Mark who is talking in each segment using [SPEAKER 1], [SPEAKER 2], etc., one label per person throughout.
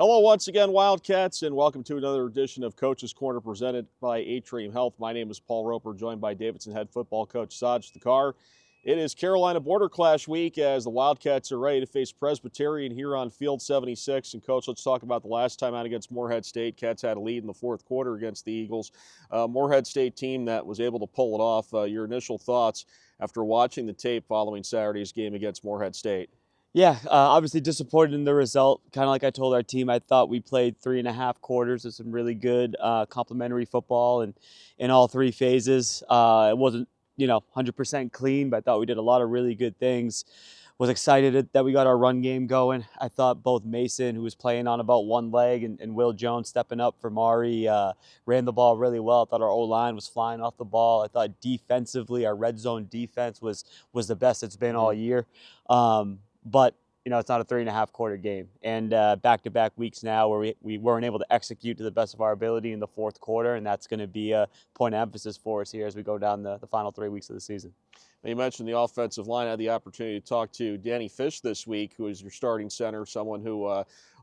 [SPEAKER 1] Hello once again, Wildcats, and welcome to another edition of Coach's Corner presented by Atrium Health. My name is Paul Roper, joined by Davidson head football coach Thakkar. It is Carolina Border Clash week as the Wildcats are ready to face Presbyterian here on Field 76. And, Coach, let's talk about the last time out against Morehead State. Cats had a lead in the fourth quarter against the Eagles. Morehead State team that was able to pull it off. Your initial thoughts after watching the tape following Saturday's game against Morehead State?
[SPEAKER 2] Yeah, obviously disappointed in the result. Kind of like I told our team, I thought we played 3.5 quarters of some really good complementary football and in all three phases. It wasn't, 100% clean, but I thought we did a lot of really good things. Was excited that we got our run game going. I thought both Mason, who was playing on about one leg, and Will Jones stepping up for Mari, ran the ball really well. I thought our O-line was flying off the ball. I thought defensively, our red zone defense was the best it's been all year. But it's not a 3.5 quarter game, and back-to-back weeks now where we weren't able to execute to the best of our ability in the fourth quarter, and that's going to be a point of emphasis for us here as we go down the final 3 weeks of the season.
[SPEAKER 1] You mentioned the offensive line. I had the opportunity to talk to Danny Fish this week, who is your starting center, someone who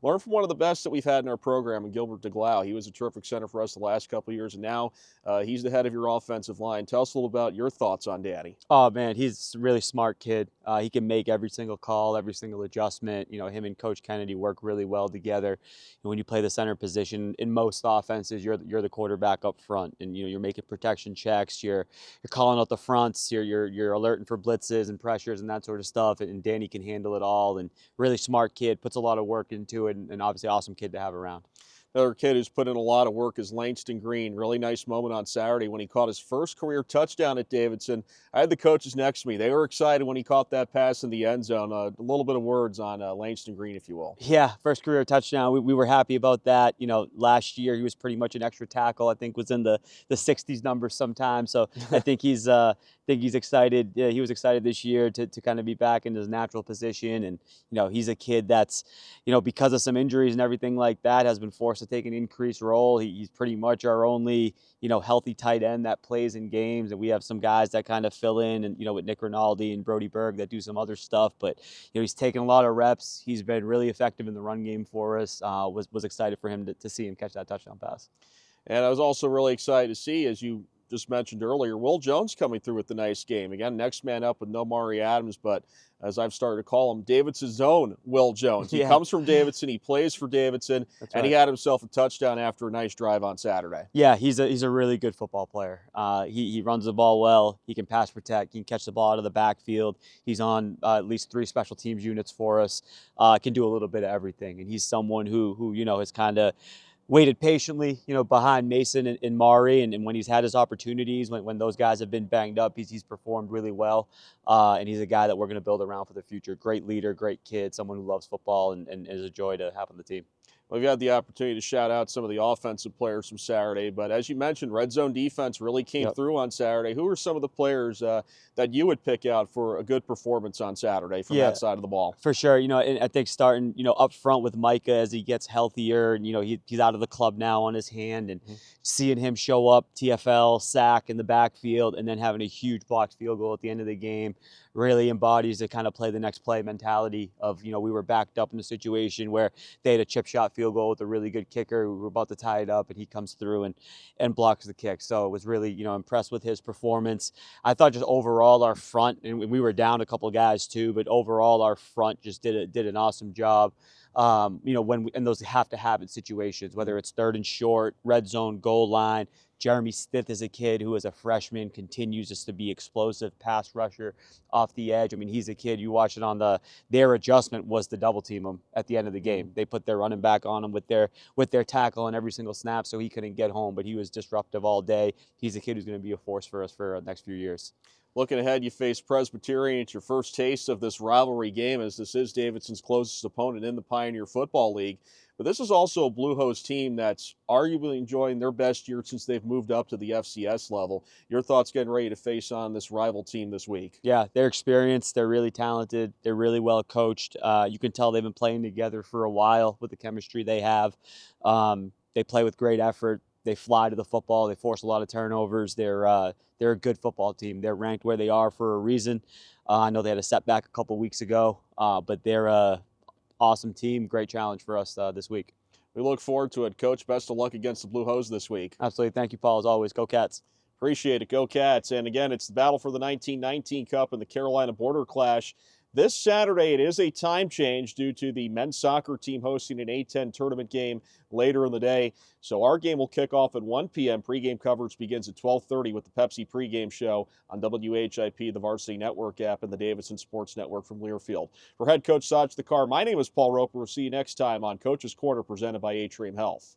[SPEAKER 1] learned from one of the best that we've had in our program, in Gilbert DeGlau. He was a terrific center for us the last couple of years, and now he's the head of your offensive line. Tell us a little about your thoughts on Danny.
[SPEAKER 2] Oh, man, he's a really smart kid. He can make every single call, every single adjustment. Him and Coach Kennedy work really well together. And when you play the center position, in most offenses, you're the quarterback up front, and you're making protection checks, you're calling out the fronts, you're alerting for blitzes and pressures and that sort of stuff. And Danny can handle it all. And really smart kid, puts a lot of work into it, and obviously awesome kid to have around.
[SPEAKER 1] Another kid who's put in a lot of work is Langston Green. Really nice moment on Saturday when he caught his first career touchdown at Davidson. I had the coaches next to me. They were excited when he caught that pass in the end zone. A little bit of words on Langston Green, if you will.
[SPEAKER 2] Yeah, first career touchdown. We were happy about that. Last year he was pretty much an extra tackle. I think was in the 60s numbers sometimes. So I think he's excited. Yeah, he was excited this year to kind of be back in his natural position. And he's a kid that's because of some injuries and everything like that has been forced to take an increased role. He's pretty much our only healthy tight end that plays in games, and we have some guys that kind of fill in, and with Nick Rinaldi and Brody Berg that do some other stuff. But he's taken a lot of reps. He's been really effective in the run game for us. Was excited for him to see him catch that touchdown pass.
[SPEAKER 1] And I was also really excited to see, as you just mentioned earlier, Will Jones coming through with the nice game. Again, next man up with no Mari Adams, but as I've started to call him, Davidson's own Will Jones. He comes from Davidson, he plays for Davidson, and he had himself a touchdown after a nice drive on Saturday.
[SPEAKER 2] Yeah, he's a really good football player. He runs the ball well. He can pass protect. He can catch the ball out of the backfield. He's on at least 3 special teams units for us. Can do a little bit of everything, and he's someone who has kind of waited patiently, behind Mason and Mari, and when he's had his opportunities, when those guys have been banged up, he's performed really well, and he's a guy that we're going to build around for the future. Great leader, great kid, someone who loves football and is a joy to have on the team.
[SPEAKER 1] We've had the opportunity to shout out some of the offensive players from Saturday, but as you mentioned, red zone defense really came through on Saturday. Who are some of the players that you would pick out for a good performance on Saturday from that side of the ball?
[SPEAKER 2] For sure. And I think starting, up front with Micah as he gets healthier, and, he's out of the club now on his hand, and seeing him show up, TFL, sack in the backfield, and then having a huge blocked field goal at the end of the game really embodies the kind of play the next play mentality of, we were backed up in a situation where they had a chip shot field goal with a really good kicker. We were about to tie it up, and he comes through and blocks the kick. So it was really, impressed with his performance. I thought just overall our front, and we were down a couple guys too, but overall our front just did an awesome job. When in those have to have it situations, whether it's 3rd and short, red zone, goal line. Jeremy Stith is a kid who, as a freshman, continues just to be explosive pass rusher off the edge. I mean, he's a kid. You watch it on their adjustment was to double team him at the end of the game. They put their running back on him with their tackle on every single snap, so he couldn't get home. But he was disruptive all day. He's a kid who's going to be a force for us for the next few years.
[SPEAKER 1] Looking ahead, you face Presbyterian. It's your first taste of this rivalry game, as this is Davidson's closest opponent in the Pioneer Football League. But this is also a Blue Hose team that's arguably enjoying their best year since they've moved up to the FCS level. Your thoughts getting ready to face on this rival team this week?
[SPEAKER 2] Yeah, they're experienced. They're really talented. They're really well coached. You can tell they've been playing together for a while with the chemistry they have. They play with great effort. They fly to the football. They force a lot of turnovers. They're a good football team. They're ranked where they are for a reason. I know they had a setback a couple weeks ago, but they're awesome team. Great challenge for us this week.
[SPEAKER 1] We look forward to it. Coach, best of luck against the Blue Hose this week.
[SPEAKER 2] Absolutely. Thank you, Paul, as always. Go Cats.
[SPEAKER 1] Appreciate it. Go Cats. And again, it's the battle for the 1919 Cup and the Carolina Border Clash. This Saturday, it is a time change due to the men's soccer team hosting an A10 tournament game later in the day. So our game will kick off at 1 p.m. Pregame coverage begins at 12:30 with the Pepsi pregame show on WHIP, the Varsity Network app, and the Davidson Sports Network from Learfield. For head coach Saj Thakkar, my name is Paul Roper. We'll see you next time on Coach's Corner presented by Atrium Health.